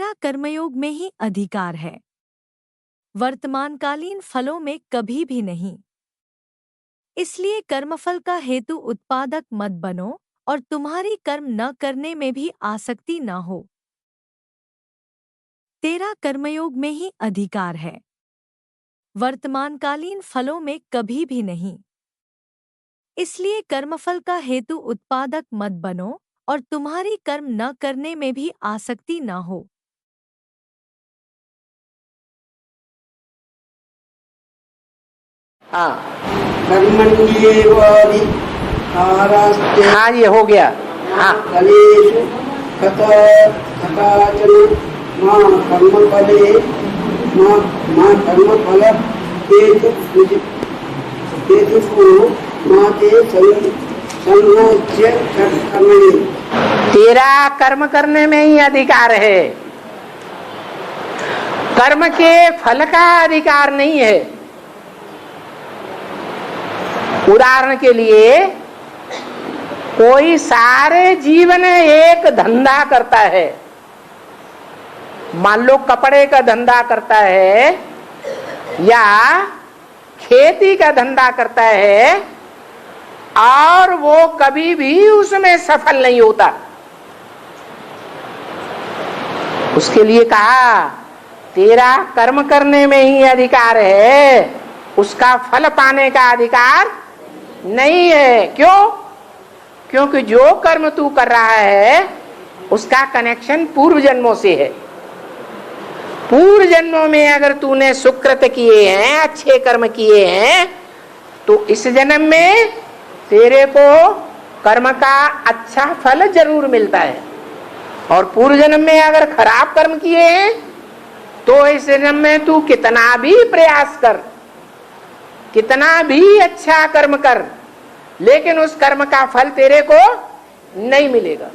तेरा कर्मयोग में ही अधिकार है, वर्तमानकालीन फलों में कभी भी नहीं। इसलिए कर्मफल का हेतु उत्पादक मत बनो और तुम्हारी कर्म न करने में भी आसक्ति न हो। तेरा कर्मयोग में ही अधिकार है, वर्तमानकालीन फलों में कभी भी नहीं। इसलिए कर्मफल का हेतु उत्पादक मत बनो और तुम्हारी कर्म न करने में भी आसक्ति न हो। हाँ हाँ ये हो गया। हाँ फलेषु कदाचन मां कर्मफले मां कर्मफल हेतुषु मां ते संगोच्य कर्मणि। तेरा कर्म करने में ही अधिकार है, कर्म के फल का अधिकार नहीं है। उदाहरण के लिए कोई सारे जीवन एक धंधा करता है, मान लो कपड़े का धंधा करता है या खेती का धंधा करता है, और वो कभी भी उसमें सफल नहीं होता। उसके लिए कहा तेरा कर्म करने में ही अधिकार है, उसका फल पाने का अधिकार नहीं है। क्यों? क्योंकि जो कर्म तू कर रहा है उसका कनेक्शन पूर्व जन्मों से है। पूर्व जन्मों में अगर तूने सुकृत किए हैं, अच्छे कर्म किए हैं, तो इस जन्म में तेरे को कर्म का अच्छा फल जरूर मिलता है। और पूर्व जन्म में अगर खराब कर्म किए हैं तो इस जन्म में तू कितना भी प्रयास कर, कितना भी अच्छा कर्म कर, लेकिन उस कर्म का फल तेरे को नहीं मिलेगा।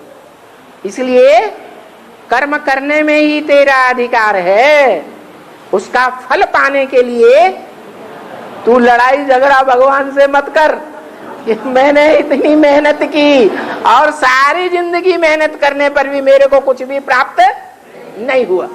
इसलिए कर्म करने में ही तेरा अधिकार है, उसका फल पाने के लिए तू लड़ाई झगड़ा भगवान से मत कर कि मैंने इतनी मेहनत की और सारी जिंदगी मेहनत करने पर भी मेरे को कुछ भी प्राप्त नहीं हुआ।